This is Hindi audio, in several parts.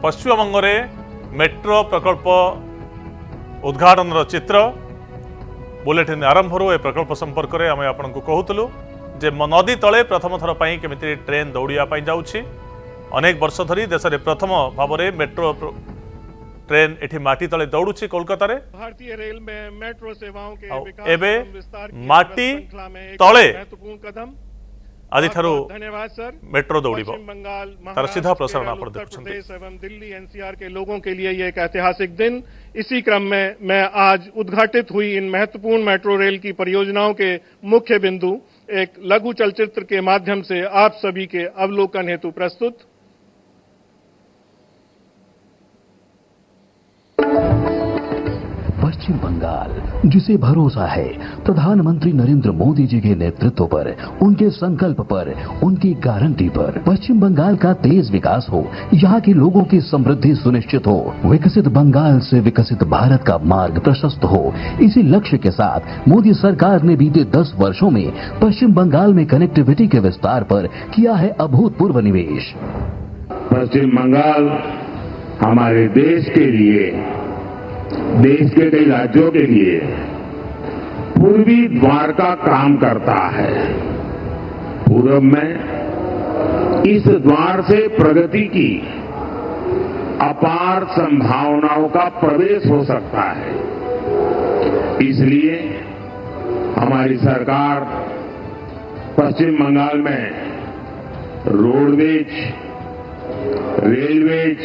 पश्चिमबंग में मेट्रो प्रकल्प उद्घाटन चित्र बुलेटिन आरंभ ए प्रकल्प संपर्क में आम आपको कहूलु जे नदी तले प्रथम थर पर केमिति ट्रेन दौड़ापी जाऊँगी। अनेक वर्ष धरी देश में प्रथम भाव में मेट्रो ट्रेन एठी माटी तले दौड़ुछि कोलकाता रे। भारतीय रेल में मेट्रो सेवाओं के एबे माटी तले आदि ठारू धन्यवाद सर। मेट्रो दौड़िबो तार सीधा प्रसारण आप प्रदेश एवं दिल्ली एनसीआर के लोगों के लिए यह एक ऐतिहासिक दिन। इसी क्रम में मैं आज उद्घाटित हुई इन महत्वपूर्ण मेट्रो रेल की परियोजनाओं के मुख्य बिंदु एक लघु चलचित्र के माध्यम से आप सभी के अवलोकन हेतु प्रस्तुत। पश्चिम बंगाल जिसे भरोसा है प्रधानमंत्री नरेंद्र मोदी जी के नेतृत्व पर, उनके संकल्प पर, उनकी गारंटी पर पश्चिम बंगाल का तेज विकास हो, यहाँ के लोगों की समृद्धि सुनिश्चित हो, विकसित बंगाल से विकसित भारत का मार्ग प्रशस्त हो। इसी लक्ष्य के साथ मोदी सरकार ने बीते 10 वर्षों में पश्चिम बंगाल में कनेक्टिविटी के विस्तार पर किया है अभूतपूर्व निवेश। पश्चिम बंगाल हमारे देश के लिए, देश के कई राज्यों के लिए पूर्वी द्वार का काम करता है। पूर्व में इस द्वार से प्रगति की अपार संभावनाओं का प्रवेश हो सकता है। इसलिए हमारी सरकार पश्चिम बंगाल में रोडवेज, रेलवेज,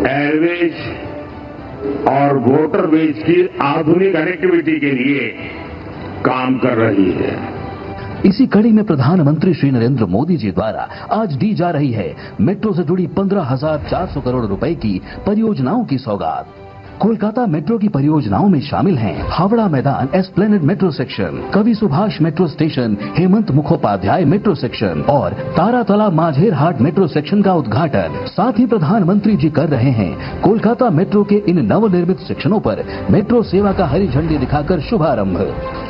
एयरवेज और वाटरवेज की आधुनिक कनेक्टिविटी के लिए काम कर रही है। इसी कड़ी में प्रधानमंत्री श्री नरेंद्र मोदी जी द्वारा आज दी जा रही है मेट्रो से जुड़ी 15,400 करोड़ रुपए की परियोजनाओं की सौगात। कोलकाता मेट्रो की परियोजनाओं में शामिल हैं हावड़ा मैदान एस्प्लेनेड मेट्रो सेक्शन, कवि Subhash metro station, Hemant Mukhopadhyay metro section और तारातला माझेर हाट मेट्रो सेक्शन का उद्घाटन। साथ ही प्रधानमंत्री जी कर रहे हैं कोलकाता मेट्रो के इन नवनिर्मित सेक्शनों पर मेट्रो सेवा का हरी झंडी दिखाकर शुभारंभ।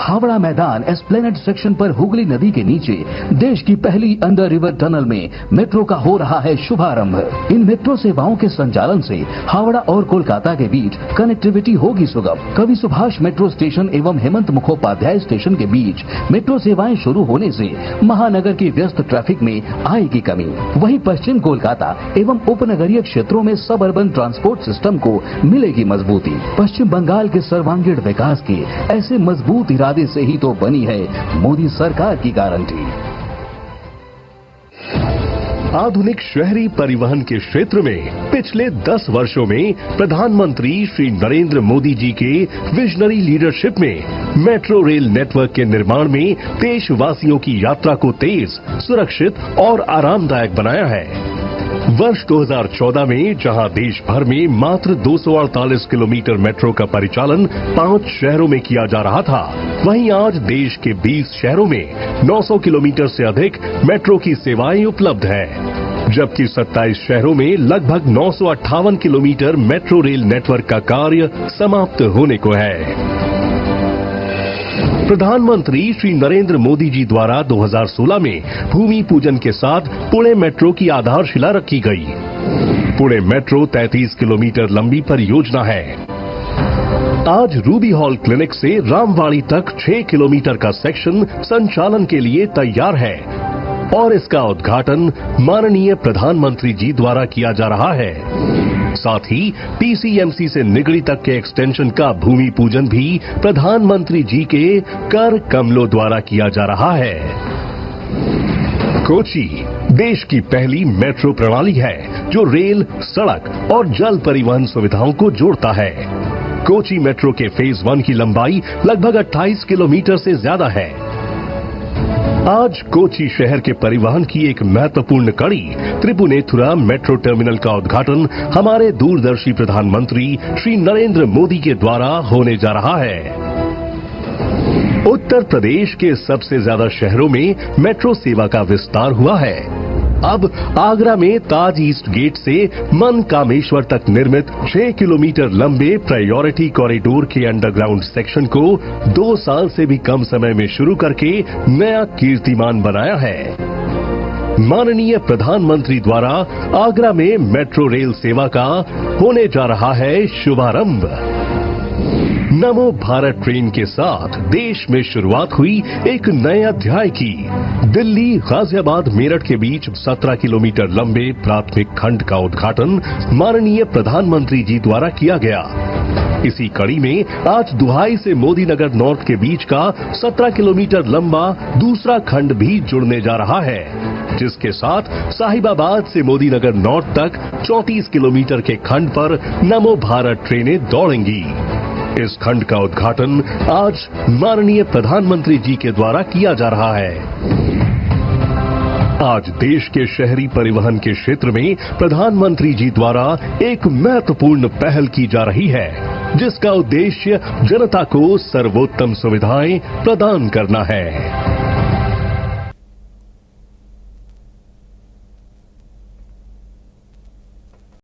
हावड़ा मैदान एस्प्लेनेड सेक्शन पर हुगली नदी के नीचे देश की पहली अंडर रिवर टनल में मेट्रो का हो रहा है शुभारंभ। इन मेट्रो सेवाओं के संचालन से हावड़ा और कोलकाता के बीच कनेक्टिविटी होगी सुगम। कवि सुभाष मेट्रो स्टेशन एवं हेमंत मुखोपाध्याय स्टेशन के बीच मेट्रो सेवाएं शुरू होने से महानगर की व्यस्त ट्रैफिक में आएगी कमी। वहीं पश्चिम कोलकाता एवं उपनगरीय क्षेत्रों में सब अर्बन ट्रांसपोर्ट सिस्टम को मिलेगी मजबूती। पश्चिम बंगाल के सर्वांगीण विकास के ऐसे मजबूत इरादे से ही तो बनी है मोदी सरकार की गारंटी। आधुनिक शहरी परिवहन के क्षेत्र में पिछले 10 वर्षों में प्रधानमंत्री श्री नरेंद्र मोदी जी के विजनरी लीडरशिप में मेट्रो रेल नेटवर्क के निर्माण में देशवासियों की यात्रा को तेज, सुरक्षित और आरामदायक बनाया है। वर्ष 2014 में जहां देश भर में मात्र 248 किलोमीटर मेट्रो का परिचालन 5 शहरों में किया जा रहा था, वहीं आज देश के 20 शहरों में 900 किलोमीटर से अधिक मेट्रो की सेवाएं उपलब्ध है, जबकि 27 शहरों में लगभग 958 किलोमीटर मेट्रो रेल नेटवर्क का कार्य समाप्त होने को है। प्रधानमंत्री श्री नरेंद्र मोदी जी द्वारा 2016 में भूमि पूजन के साथ पुणे मेट्रो की आधारशिला रखी गई। पुणे मेट्रो 33 किलोमीटर लंबी परियोजना है। आज रूबी हॉल क्लिनिक से रामवाड़ी तक 6 किलोमीटर का सेक्शन संचालन के लिए तैयार है और इसका उद्घाटन माननीय प्रधानमंत्री जी द्वारा किया जा रहा है। साथ ही पीसीएमसी से निगड़ी तक के एक्सटेंशन का भूमि पूजन भी प्रधानमंत्री जी के कर कमलों द्वारा किया जा रहा है। कोची देश की पहली मेट्रो प्रणाली है जो रेल, सड़क और जल परिवहन सुविधाओं को जोड़ता है। कोची मेट्रो के फेज 1 की लंबाई लगभग 28 किलोमीटर से ज्यादा है। आज कोची शहर के परिवहन की एक महत्वपूर्ण कड़ी त्रिपुनेथुरा मेट्रो टर्मिनल का उद्घाटन हमारे दूरदर्शी प्रधानमंत्री श्री नरेंद्र मोदी के द्वारा होने जा रहा है। उत्तर प्रदेश के सबसे ज्यादा शहरों में मेट्रो सेवा का विस्तार हुआ है। अब आगरा में ताज ईस्ट गेट से मनकामेश्वर तक निर्मित 6 किलोमीटर लंबे प्रायोरिटी कॉरिडोर के अंडरग्राउंड सेक्शन को 2 साल से भी कम समय में शुरू करके नया कीर्तिमान बनाया है। माननीय प्रधानमंत्री द्वारा आगरा में मेट्रो रेल सेवा का होने जा रहा है शुभारंभ। नमो भारत ट्रेन के साथ देश में शुरुआत हुई एक नए अध्याय की। दिल्ली गाजियाबाद मेरठ के बीच 17 किलोमीटर लंबे प्राथमिक खंड का उद्घाटन माननीय प्रधानमंत्री जी द्वारा किया गया। इसी कड़ी में आज दुहाई से मोदी नगर नॉर्थ के बीच का 17 किलोमीटर लंबा दूसरा खंड भी जुड़ने जा रहा है, जिसके साथ साहिबाबाद से मोदी नगर नॉर्थ तक 34 किलोमीटर के खंड पर नमो भारत ट्रेनें दौड़ेंगी। इस खंड का उद्घाटन आज माननीय प्रधानमंत्री जी के द्वारा किया जा रहा है। आज देश के शहरी परिवहन के क्षेत्र में प्रधानमंत्री जी द्वारा एक महत्वपूर्ण पहल की जा रही है, जिसका उद्देश्य जनता को सर्वोत्तम सुविधाएं प्रदान करना है।